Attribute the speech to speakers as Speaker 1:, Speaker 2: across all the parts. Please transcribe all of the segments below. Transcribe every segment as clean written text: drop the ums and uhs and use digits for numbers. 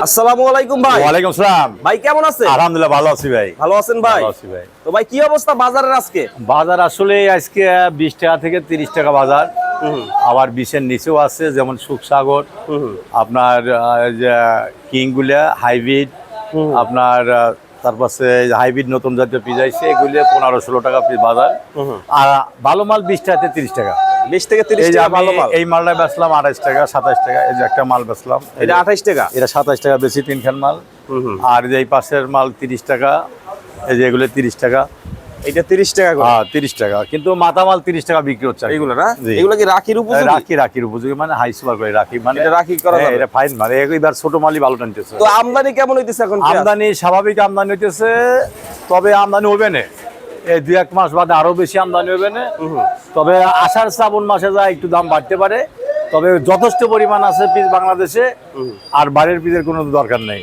Speaker 1: আসসালামু আলাইকুম ভাই।
Speaker 2: ওয়ালাইকুম আসসালাম।
Speaker 1: ভাই কেমন আছেন?
Speaker 2: আলহামদুলিল্লাহ ভালো আছি ভাই।
Speaker 1: ভালো আছেন ভাই?
Speaker 2: ভালো আছি ভাই।
Speaker 1: তো ভাই কি অবস্থা বাজারের আজকে?
Speaker 2: বাজার আসলে আজকে 20 টাকা থেকে 30 টাকা বাজার। আবার 20-এর নিচেও আছে, যেমন সুখসাগর, আপনার যে কিংগুলা হাইব্রিড, আপনার তারপরে হাইব্রিড নতুন জাতীয় পিস আইছে, এগুলি 15-16 টাকা পিস বাজার। আর ভালো মাল 20 টাকা থেকে 30 টাকা।
Speaker 1: 20 থেকে 30 টাকা ভালো মাল।
Speaker 2: এই মালটা বেচলাম 28 টাকা 27 টাকা। এই যে একটা মাল বেচলাম,
Speaker 1: এটা 28 টাকা।
Speaker 2: এটা 27 টাকা বেশি, তিনখান মাল। আর এই পাশের মাল 30 টাকা, এই যে এগুলো 30 টাকা।
Speaker 1: এটা 30 টাকা করে।
Speaker 2: হ্যাঁ 30 টাকা, কিন্তু মাথা মাল 30 টাকা বিক্রি হচ্ছে
Speaker 1: এইগুলো না? এগুলো কি রাখির উপযোগী?
Speaker 2: রাখির উপযোগী, মানে হাই সুপার করে রাখি, মানে
Speaker 1: এটা রাখি করা যাবে।
Speaker 2: এটা ফাইন মাল। এবার ছোট মালই ভালো টানতেছে।
Speaker 1: তো আমদানি কেমন হইতেছে এখন?
Speaker 2: আমদানি স্বাভাবিক আমদানি হইতেছে, তবে আমদানি হবে না এই 2-1 মাস বাদে আরো বেশি আমদানি হবে না। তবে আষাঢ় শ্রাবণ মাসে যা একটু দাম বাড়তে পারে, তবে যথেষ্ট পরিমাণ আছে পিস বাংলাদেশে। আর বাইরের পিসের কোনো দরকার নেই,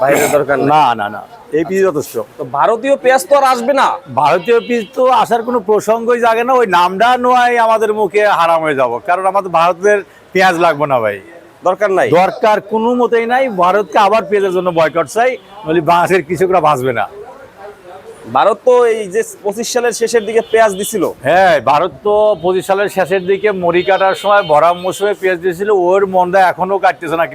Speaker 1: বাইরের দরকার
Speaker 2: না না না, এই পিস যথেষ্ট।
Speaker 1: তো ভারতীয় পেঁয়াজ তো আর আসবে না।
Speaker 2: ভারতীয় পিস তো আসার কোনো প্রসঙ্গই জাগে না। ওই নামটা নয় আমাদের মুখে হারাম হয়ে যাব, কারণ আমাদের ভারতের পেঁয়াজ লাগবে না ভাই,
Speaker 1: দরকার নাই।
Speaker 2: দরকার কোনো মতেই নাই। ভারতকে আবার পেঁয়াজের জন্য বয়কট চাই, নইলে বাংলাদেশের কৃষকরা বাঁচবে না।
Speaker 1: ভারত তো এই যে 25 সালের শেষের দিকে পেঁয়াজ দিছিল।
Speaker 2: হ্যাঁ, ভারত তো 25 সালের শেষের দিকে মরি কাটার সময় ভরা মৌসুমে পেঁয়াজ দিয়েছিল। ওর মনটা এখনো কাটতেছে না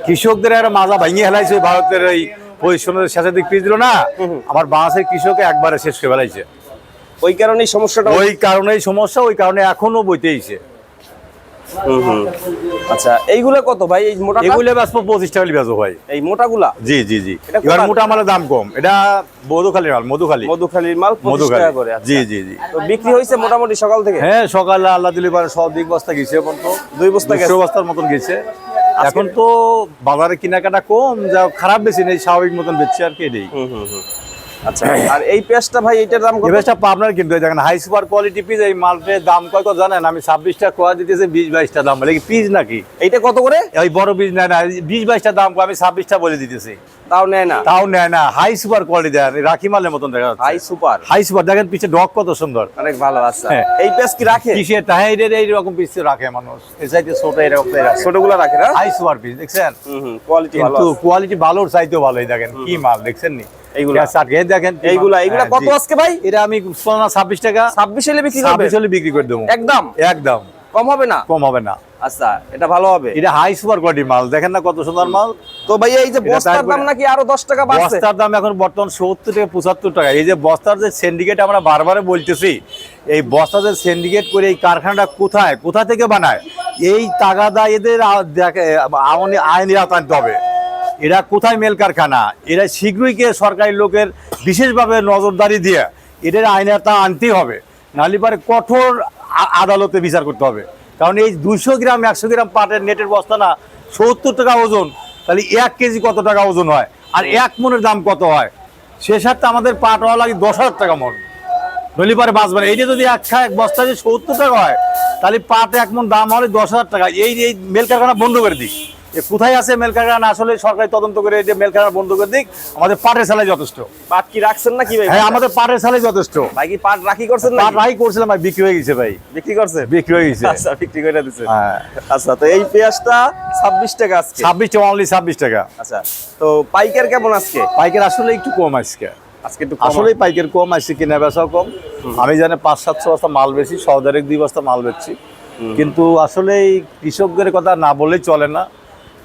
Speaker 2: কৃষকদের একটা মাজা ভাঙিয়ে হেলাইছে। ভারতের এই 25 সালের শেষের দিক পেঁয়াজ দিল না, আমার বাংলাদেশের কৃষক একবারে শেষ করে ফেলাইছে।
Speaker 1: ওই কারণেই সমস্যাটা।
Speaker 2: ওই কারণেই সমস্যা, ওই কারণে এখনো বইতেইছে।
Speaker 1: আচ্ছা, এইগুলো কত ভাই? এই মোটা
Speaker 2: এগুলো বেচবো 25 টাকা বেচবো ভাই।
Speaker 1: এই মোটাগুলা?
Speaker 2: জি জি জি।
Speaker 1: এটা
Speaker 2: এবার
Speaker 1: কোথায়?
Speaker 2: মোটা মালের দাম কম। এটা মধুখালীর মাল,
Speaker 1: মধুখালীর মাল 25 টাকা করে। আচ্ছা।
Speaker 2: জি জি জি।
Speaker 1: তো বিক্রি হয়েছে মোটামুটি সকাল থেকে?
Speaker 2: হ্যাঁ, সকালে আল্লাহ দিলে পারে সব দিক বস্তা গেছে, এখন তো
Speaker 1: 2 বস্তা গেছে।
Speaker 2: 200 বস্তার মতন গেছে। এখন তো বাজারে কেনাকাটা কম, যা খারাপ বেশি নেই, স্বাভাবিক মতন বেচছে আর কি। এটাই।
Speaker 1: আচ্ছা, আর এই পেঁয়াজটা ভাই এটার দাম কত?
Speaker 2: পেঁয়াজটা পাবনার, কিন্তু দেখেন হাই সুপার কোয়ালিটি পিস। এই মালটার দাম কত জানেন? আমি 26 টাকা কোয়া দিতেছি, 20-22 টাকা দাম বলে কি পিস নাকি?
Speaker 1: এইটা কত করে?
Speaker 2: ওই বড় পিস নেয় না, 20-22 টাকা দাম কয়, আমি 26 টাকা বলে দিতেছি।
Speaker 1: তাও নেয় না?
Speaker 2: তাও নেয় না। হাই সুপার কোয়ালিটি দেন, রাখি মালের মতন দেখা যাচ্ছে। হাই সুপার দেখেন, পিছে ডগ কত সুন্দর,
Speaker 1: অনেক ভালো। আচ্ছা,
Speaker 2: হ্যাঁ।
Speaker 1: এই পেঁয়াজ কি রাখে?
Speaker 2: কিসে টাইরের এইরকম পিস রাখে মানুষ, এই চাইতে ছোট এরকম
Speaker 1: ছোটগুলো রাখে না?
Speaker 2: হাই সুপার পিস দেখছেন,
Speaker 1: কোয়ালিটি ভালো।
Speaker 2: কিন্তু কোয়ালিটি ভালোর চাইতেও ভালো। এই দেখেন কি মাল দেখছেন নি?
Speaker 1: এইগুলা
Speaker 2: দেখেন
Speaker 1: এইগুলা কত আজকে ভাই?
Speaker 2: এটা আমি 26 টাকা।
Speaker 1: 26 হলে বিক্রি করবে?
Speaker 2: 26 হলে বিক্রি করে দেবো। একদম
Speaker 1: কম হবে না?
Speaker 2: কম হবে না।
Speaker 1: আচ্ছা, এটা ভালো হবে।
Speaker 2: এটা হাই সুপার কোয়ালিটি মাল, দেখেন না কত সুন্দর মাল।
Speaker 1: তো ভাই এই যে বস্তার দাম নাকি আরো 10 টাকা বাড়ছে?
Speaker 2: বস্তার দাম এখন বর্তমান 70 থেকে 75 টাকা। এই যে বস্তার যে সিন্ডিকেট আমরা বারবার বলতেছি, এই বস্তা যে সিন্ডিকেট করে এই কারখানাটা কোথা থেকে বানায়, এই তাগাদা এদের আইনের আওতায় আনতে হবে। এরা কোথায় মেল কারখানা, এরা শীঘ্রই কে সরকারি লোকের বিশেষভাবে নজরদারি দিয়ে এদের আইনের আওতায় আনতেই হবে, নাহলে পরে কঠোর আদালতে বিচার করতে হবে। কারণ এই 200 গ্রাম 100 গ্রাম পাটের নেটের বস্তা না 70 টাকা ওজন, তাহলে 1 কেজি কত টাকা ওজন হয়, আর 1 মনের দাম কত হয়? সে সাথে আমাদের পাট হওয়া লাগে 10,000 টাকা মন, নইলে পরে বাঁচবে না। এইটা যদি এক বস্তা যদি 70 টাকা হয়, তাহলে পাট 1 মন দাম হলে 10,000 টাকা। এই মেল কারখানা বন্ধ করে দিক। কোথায় আছে মেল কারখানা? আসলে সরকারি তদন্ত করে এই যে মেল কারখানা বন্ধ করে দিক। আমাদের পাটের সালে যথেষ্ট।
Speaker 1: পাট কি রাখছেন নাকি ভাই?
Speaker 2: হ্যাঁ, আমাদের পাটের সালে যথেষ্ট।
Speaker 1: ভাই কি পাট রাখি করছেন না?
Speaker 2: পাট রাখি করছিলাম ভাই, বিক্রি হয়ে গেছে ভাই।
Speaker 1: বিক্রি করছে?
Speaker 2: বিক্রি হয়ে গেছে।
Speaker 1: আচ্ছা, বিক্রি করে দিয়েছেন।
Speaker 2: হ্যাঁ।
Speaker 1: আচ্ছা, তো এই পেঁয়াজটা 26 টাকা আজকে।
Speaker 2: 26 টাকা, অনলি 26 টাকা।
Speaker 1: আচ্ছা, তো পাইকার কেমন আজকে?
Speaker 2: পাইকার আসলে একটু কম আজকে।
Speaker 1: একটু
Speaker 2: আসলেই পাইকার কম আসছে, কিনা বেচাও কম। আমি জানি 500-700 বস্তা মাল বেশি, সৌদারের 2 বস্তা মাল বেচছি। কিন্তু আসলে এই কৃষকদের কথা না বললেই চলে না।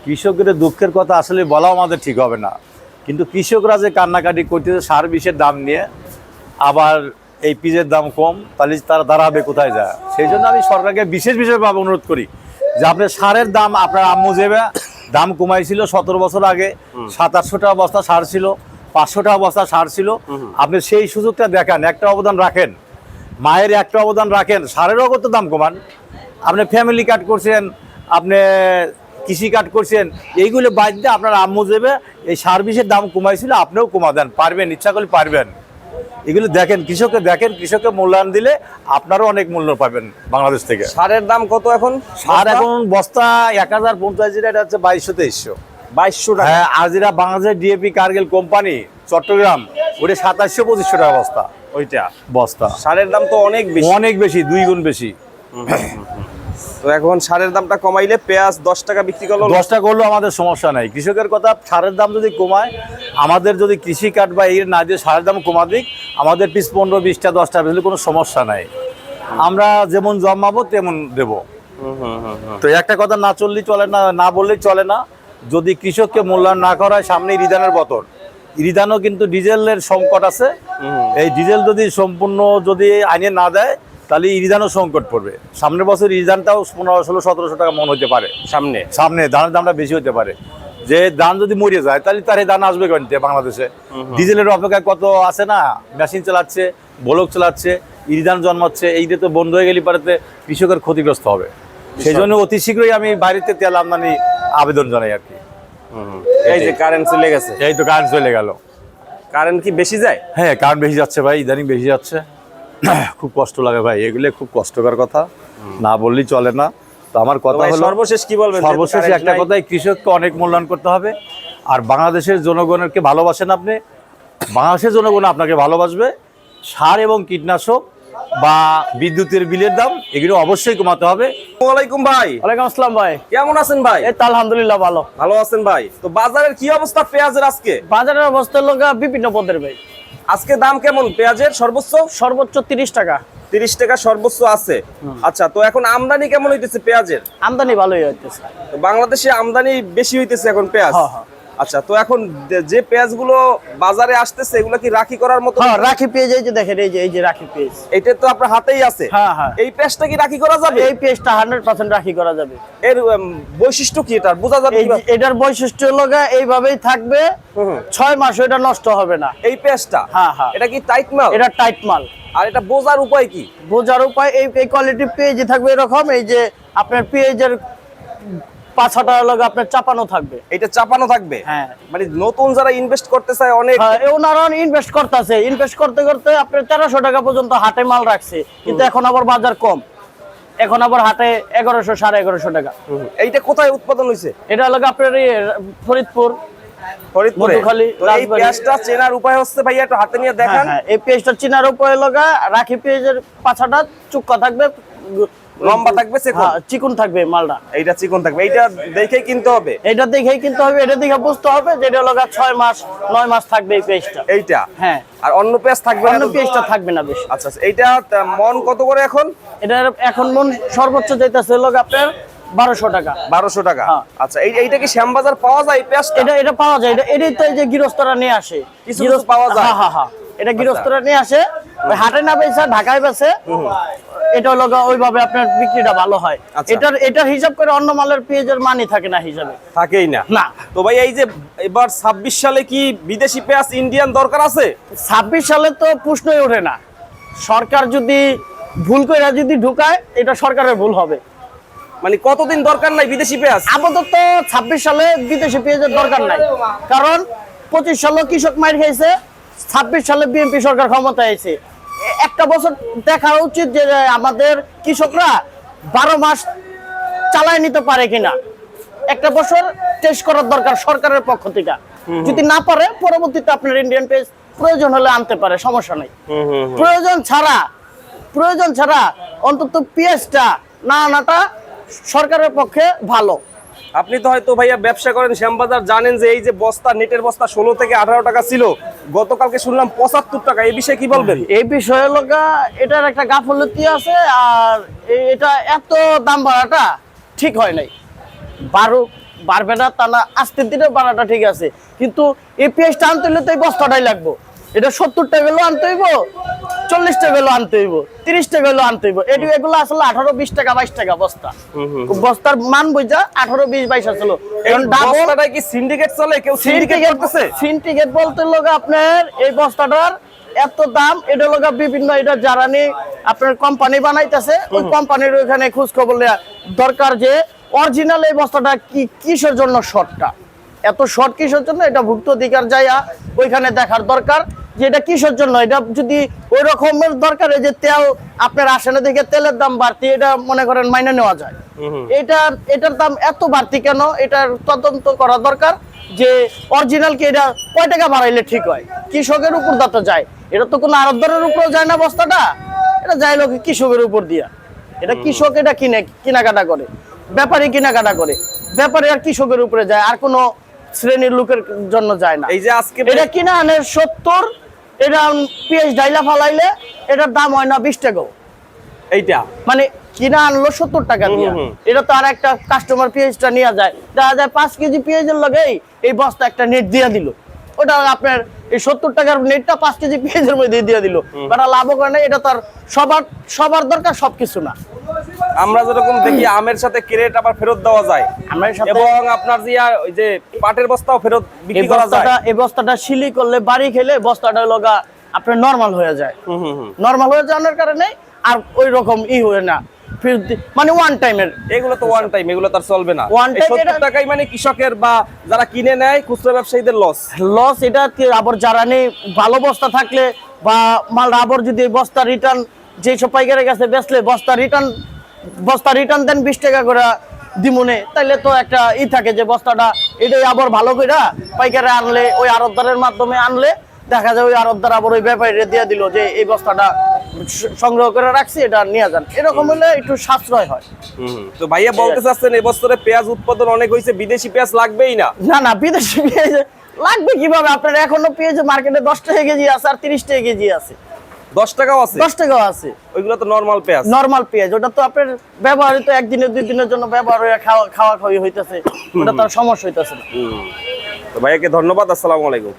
Speaker 2: কৃষকদের দুঃখের কথা আসলে বলাও আমাদের ঠিক হবে না, কিন্তু কৃষকরা যে কান্নাকাটি করতেছে সার বিষের দাম নিয়ে, আবার এই পিজের দাম কম, তাহলে তারা দাঁড়াবে কোথায় যায়? সেই জন্য আমি সরকারকে বিশেষভাবে অনুরোধ করি যে আপনার সারের দাম, আপনার আম্মু যেভাবে দাম কমাইছিল 17 বছর আগে, 700-800 টাকা বস্তা সার ছিল, 500 টাকা বস্তা সার ছিল, আপনি সেই সুযোগটা দেখান, একটা অবদান রাখেন, মায়ের একটা অবদান রাখেন, সারেরও কত দাম কমান। আপনি ফ্যামিলি কার্ড করছেন, আপনি কৃষি কার্ড করছেন, এইগুলো বাদ দিয়ে আপনার আম্মু যাবে এই সার্ভিসের দাম কমাইছিল, আপনিও কমা দেন, পারবেন, ইচ্ছা করলে পারবেন। এগুলো দেখেন, কৃষককে মূল্যায়ন দিলে আপনারও অনেক মূল্য পাবেন বাংলাদেশ থেকে।
Speaker 1: সারের দাম কত এখন?
Speaker 2: সার এখন বস্তা 1050 এটা হচ্ছে 2200-2300।
Speaker 1: 2200 টাকা?
Speaker 2: হ্যাঁ, আর যেটা বাংলাদেশের ডিএপি কার্গিল কোম্পানি চট্টগ্রাম, ওটা 2700-2500 টাকা বস্তা। ওইটা বস্তা
Speaker 1: সারের দাম তো অনেক বেশি,
Speaker 2: 2 গুণ বেশি।
Speaker 1: তো এখন সারের দামটা কমাইলে পেঁয়াজ 10 টাকা বিক্রি করলো
Speaker 2: 10 টাকা করলেও আমাদের সমস্যা নাই। কৃষকের কথা, সারের দাম যদি কমায়, আমাদের যদি কৃষি কাট বা এই না দিয়ে সারের দাম কমা দিক, আমাদের পিস 15-20টা 10টা বেশি কোনো সমস্যা নাই। আমরা যেমন জমাবো তেমন দেবো। তো একটা কথা না চললেই চলে না, না বললেই চলে না। যদি কৃষককে মূল্যায়ন না করা হয়, সামনে রিদানের বতর, রিদানও কিন্তু ডিজেলের সংকট আছে। এই ডিজেল যদি সম্পূর্ণ যদি আইনে না দেয়, তাহলে ইরিধানও সংকট পড়বে। সামনের বছর ইরিধানটাও 1500-1700 টাকা মন হতে পারে। সামনে ধানের দামটা বেশি হতে পারে। যে ধান যদি মরে যায়, তাহলে তার এই ধান আসবে কেন বাংলাদেশে? ডিজেলের অপেক্ষা কত আছে না, মেশিন চালাচ্ছে, ব্লক চালাচ্ছে, ইরিধান জন্মাচ্ছে। এইটা তো বন্ধ হয়ে গেলে পারে কৃষকের ক্ষতিগ্রস্ত হবে। সেই জন্য অতি শীঘ্রই আমি বাইরেতে তেল আমদানি আবেদন জানাই আর কি।
Speaker 1: এই যে কারেন্ট চলে গেছে,
Speaker 2: এই তো কারেন্ট চলে গেল।
Speaker 1: কারেন্ট কি বেশি যায়?
Speaker 2: হ্যাঁ, কারেন্ট বেশি যাচ্ছে ভাই, ইদানিং বেশি যাচ্ছে। খুব কষ্ট লাগে ভাই, এগুলো খুব কষ্টকর কথা, না বললেই চলে না। তো আমার কথা হলো,
Speaker 1: সর্বশেষ কি বলবেন?
Speaker 2: সর্বশেষ একটা কথাই, কৃষককে অনেক মূল্যায়ন করতে হবে। আর বাংলাদেশের জনগণকে ভালোবাসেন আপনি, বাংলাদেশের জনগণ আপনাকে ভালোবাসবে। সার এবং কীটনাশক বা বিদ্যুতের বিলের দাম এগুলো অবশ্যই কমাতে হবে।
Speaker 1: ওয়ালাইকুম ভাই।
Speaker 3: ওয়ালাইকুম আসসালাম ভাই,
Speaker 1: কেমন আছেন ভাই?
Speaker 3: এই তো আলহামদুলিল্লাহ ভালো।
Speaker 1: ভালো আছেন ভাই? তো বাজারের কি অবস্থা পেঁয়াজের আজকে?
Speaker 3: বাজারের অবস্থা লোক বিভিন্ন পদের ভাই।
Speaker 1: আজকে দাম কেমন পেঁয়াজের?
Speaker 3: সর্বোচ্চ 30 টাকা।
Speaker 1: 30 টাকা সর্বোচ্চ আছে। আচ্ছা, তো এখন আমদানি কেমন হইতেছে পেঁয়াজের?
Speaker 3: আমদানি ভালোই হইতেছে।
Speaker 1: তো বাংলাদেশে আমদানি বেশি হইতেছে এখন পেঁয়াজ।
Speaker 3: হ্যাঁ, হ্যাঁ।
Speaker 1: আচ্ছা, তো এখন যে পেঁয়াজগুলো বাজারে আসতেছে, এগুলো কি রাখি করার মতো?
Speaker 3: হ্যাঁ, রাখি পেঁয়াজ, এই যে দেখেন, এই যে রাখি পেঁয়াজ,
Speaker 1: এটা তো আপনার হাতেই আছে।
Speaker 3: হ্যাঁ, হ্যাঁ।
Speaker 1: এই পেঁয়াজটা কি রাখি করা যাবে?
Speaker 3: এই পেঁয়াজটা 100% রাখি করা যাবে।
Speaker 1: এর বৈশিষ্ট্য কি এটা বোঝা যাবে কিভাবে?
Speaker 3: এটার বৈশিষ্ট্য হলো এইভাবেই থাকবে, 6 মাস এটা নষ্ট হবে না।
Speaker 1: এই পেঁয়াজটা?
Speaker 3: হ্যাঁ, হ্যাঁ।
Speaker 1: এটা কি টাইট মাল?
Speaker 3: এটা টাইট মাল।
Speaker 1: আর এটা বোঝার উপায় কি?
Speaker 3: বোঝার উপায়, এই কোয়ালিটি পেঁয়াজই থাকবে এরকম। এই যে আপনার পেঁয়াজের পাছাটা লগে আপনার চাপানো থাকবে।
Speaker 1: এটা চাপানো থাকবে?
Speaker 3: হ্যাঁ।
Speaker 1: মানে নতুন যারা ইনভেস্ট করতে চায় অনেক,
Speaker 3: ওনারা ইনভেস্ট করতেছে, ইনভেস্ট করতে করতে আপনার 1300 টাকা পর্যন্ত হাটে মাল রাখছে, কিন্তু এখন আবার বাজার কম, এখন আবার হাটে 1100 1150 টাকা।
Speaker 1: এইটা কোথায় উৎপাদন হয়েছে?
Speaker 3: এটা হলো আপনার ফরিদপুর,
Speaker 1: ফরিদপুরে।
Speaker 3: মধুখালী,
Speaker 1: তো এই
Speaker 3: রাজবাড়ী।
Speaker 1: পেঁয়াজটা চেনার উপায় হচ্ছে ভাইয়া একটু হাতে নিয়ে দেখান।
Speaker 3: হ্যাঁ, এই পেঁয়াজটা চিনার উপায় লগা, রাখি পেঁয়াজের পাছাটা চুক্কা থাকবে,
Speaker 1: লম্বা থাকবে,
Speaker 3: চিকন থাকবে মালটা।
Speaker 1: এইটা চিকন থাকবে, এইটা দেখেই কিনতে হবে।
Speaker 3: এটা দেখেই কিনতে হবে, এটা দেখে বুঝতে হবে যে এটা লগা 6 মাস 9 মাস থাকবে এই পেঁয়াজটা।
Speaker 1: এইটা?
Speaker 3: হ্যাঁ।
Speaker 1: আর অন্য পেঁয়াজ থাকবে না?
Speaker 3: অন্য পেঁয়াজটা থাকবে না বেশি।
Speaker 1: আচ্ছা, এইটা মন কত করে এখন?
Speaker 3: এটা এখন মন সর্বোচ্চ যাইতেছে লগা আপনার 1200 টাকা।
Speaker 1: 1200 টাকা?
Speaker 3: হ্যাঁ।
Speaker 1: আচ্ছা, এইটা কি শ্যামবাজার পাওয়া যায় এই পেঁয়াজটা?
Speaker 3: এটা পাওয়া যায়, এটাই তো এই যে গৃহস্থরা নিয়ে আসে,
Speaker 1: কিছু পাওয়া যায়।
Speaker 3: হ্যাঁ, হ্যাঁ, এটা গৃহস্থরা নিয়ে আসে, ওই হাটে না বেচে ঢাকায় বেচে। এটা হলো ওইভাবে আপনার বিক্রিটা ভালো হয়।
Speaker 1: আচ্ছা।
Speaker 3: এটার হিসাব করে অন্য মালের পেঁয়াজের মানই থাকে না, হিসাবে
Speaker 1: থাকেই না।
Speaker 3: না।
Speaker 1: তো ভাই এই যে এবার 26 সালে কি বিদেশি পেঁয়াজ ইন্ডিয়ান দরকার আছে?
Speaker 3: 26 সালে তো প্রশ্নই ওঠে না। সরকার যদি ভুল করে যদি ঢুকায়, এটা সরকারের ভুল হবে।
Speaker 1: মানে কতদিন দরকার নাই বিদেশি পেঁয়াজ?
Speaker 3: আপাতত 26 সালে বিদেশি পেঁয়াজের দরকার নাই, কারণ 25 সালে কৃষক মার খাইছে, 26 সালে বিএনপি সরকার ক্ষমতায় আছে। একটা বছর দেখা উচিত যে আমাদের কৃষকরা 12 মাস চালায় নিতে পারে কিনা, একটা বছর টেস্ট করার দরকার সরকারের পক্ষ থেকে। যদি না পারে, পরবর্তীতে আপনার ইন্ডিয়ান পেঁয়াজ প্রয়োজন হলে আনতে পারে, সমস্যা নাই। প্রয়োজন ছাড়া অন্তত পেঁয়াজটা না আনাটা সরকারের পক্ষে ভালো।
Speaker 1: আপনি তো হয়তো ভাইয়া ব্যবসা করেন শ্যামবাজার, জানেন যে এই যে বস্তা, নেটের বস্তা 16 থেকে 18 টাকা ছিল, গতকালকে শুনলাম 75 টাকা। এই বিষয়ে কি বলবেন?
Speaker 3: এই বিষয়ে লগা এটার একটা গাফলতি আছে, আর এটা এত দাম বাড়াটা ঠিক হয় নাই। বাড়বে না তা না, আস্তে ধীরে বাড়াটা ঠিক আছে, কিন্তু এই পেঁয়াজটা আনতে হলে তো এই বস্তাটাই লাগবো। এটা 70 টাকা গেলেও আনতে হইব, 40 টাকা গেলেও আনতে হইব, 30 টাকা গেলেও আনতে হইব। এগুলো আসলে 18, 20 টাকা, 22 টাকা বস্তা। বস্তার মান বুঝা 18, 20, 22 আসলো। এখন
Speaker 1: বস্তাটাই কি সিন্ডিকেট চলে? কেউ সিন্ডিকেট করতেছে?
Speaker 3: সিন্ডিকেট বলতে লোক আপনার এই বস্তাটার এত দাম, এটা লোক বিভিন্ন এটা জ্বালানি আপনার কোম্পানি বানাইতেছে, ওই কোম্পানির ওইখানে খোঁজ খবর নেওয়া দরকার যে অরিজিনাল এই বস্তাটা কিসের জন্য শর্টটা, এত শর্ট কিসের জন্য, এটা ভুক্ত অধিকার যাইয়া ওইখানে দেখার দরকার যে এটা কিসের জন্য। এটা যদি ওই রকমের দরকার, এই যে তেল আপনার আসে না দেখে তেলের দাম বাড়তি, এটা মনে করেন মাইনে নেওয়া যায়। এটার দাম এত বাড়তি কেন, এটার তদন্ত করা দরকার যে অরিজিনাল কি, এটা কয় টাকা বাড়াইলে ঠিক হয়। কৃষকের উপর দাঁত যায়, এটা তো কোনো আড়তদারের উপর যায় না বস্তাটা, এটা যায় লোক কৃষকের উপর দিয়া। এটা কৃষক এটা কেনাকাটা করে, ব্যাপারী কেনাকাটা করে, ব্যাপারী আর কৃষকের উপরে যায়, আর কোনো শ্রেণীর লোকের জন্য যায় না।
Speaker 1: এই যে আজকে
Speaker 3: এটা কিনা আনের 70, এটা পেঁয়াজ ডাইলা ফালাইলে এটার দাম হয় না 20 টাকাও।
Speaker 1: এইটা
Speaker 3: মানে কিনা আনলো 70 টাকা দিয়ে, এটা তো আর একটা কাস্টমার পেঁয়াজটা নিয়ে যায়, দেখা যায় 5 কেজি পেঁয়াজের লগে এই বস্তা একটা নেট দিয়ে দিল, ওটা আপনার এই 70 টাকার নেটটা 5 কেজি পেঁয়াজের মধ্যে দিয়ে দিল, তারা লাভও করে না। এটা তো আর সবার দরকার সবকিছু না।
Speaker 1: আমরা যেরকম দেখি আমের সাথে ক্রেট আবার ফেরত দেওয়া যায়,
Speaker 3: আমের সাথে
Speaker 1: এবং আপনার যে ওই যে পাটের বস্তাও ফেরত বিক্রি করা যায়।
Speaker 3: এই বস্তাটা সিলি করলে বাড়ি খেলে বস্তাটা লগা আপনার নরমাল হয়ে যায়, নরমাল হয়ে যাওয়ার কারণে আর ওই রকম হয় না, মানে ওয়ান টাইমের।
Speaker 1: এগুলো তো ওয়ান টাইম, এগুলো তার চলবে না।
Speaker 3: One time
Speaker 1: 70 টাকাই মানে কৃষকের বা যারা কিনে নেয় খুচরা ব্যবসায়ীদের লস।
Speaker 3: এটা আবার যারা নেই ভালো বস্তা থাকলে বা মাল আবার যদি বস্তা রিটার্ন যেসব পাইকারের কাছে বেচলে বস্তা রিটার্ন দেন 20 টাকা করে দিমুনে, তাইলে তো একটা থাকে যে বস্তাটা এটাই আবার ভালো করে পাইকারে আনলে, ওই আড়তদারের মাধ্যমে আনলে দেখা যায় ওই আড়তদার আবার ওই ব্যাপারীরা দিয়ে দিল যে এই বস্তাটা সংগ্রহ করে রাখছি, এটা নিয়ে যান। এরকম হলে একটু সাশ্রয় হয়।
Speaker 1: তো ভাইয়া বলতে চাচ্ছেন এই বছরে পেঁয়াজ উৎপাদন অনেক হয়েছে, বিদেশি পেঁয়াজ লাগবেই না?
Speaker 3: না বিদেশি পেঁয়াজ লাগবে কিভাবে? আপনার এখনো পেঁয়াজ মার্কেটে 10 টাকা কেজি আছে, আর 30 টাকা কেজি আছে,
Speaker 1: 10 টাকাও আছে,
Speaker 3: 10 টাকাও আছে।
Speaker 1: ওইগুলো তো নরমাল পেঁয়াজ।
Speaker 3: নরমাল পেঁয়াজ ওটা তো আপনার ব্যবহারিত একদিনের 2 দিনের জন্য ব্যবহার হয়ে খাওয়া খাওয়ি হইতেছে, ওটা তো আর সমস্যা হইতেছে না।
Speaker 1: তো ভাইয়াকে ধন্যবাদ, আসসালামু আলাইকুম।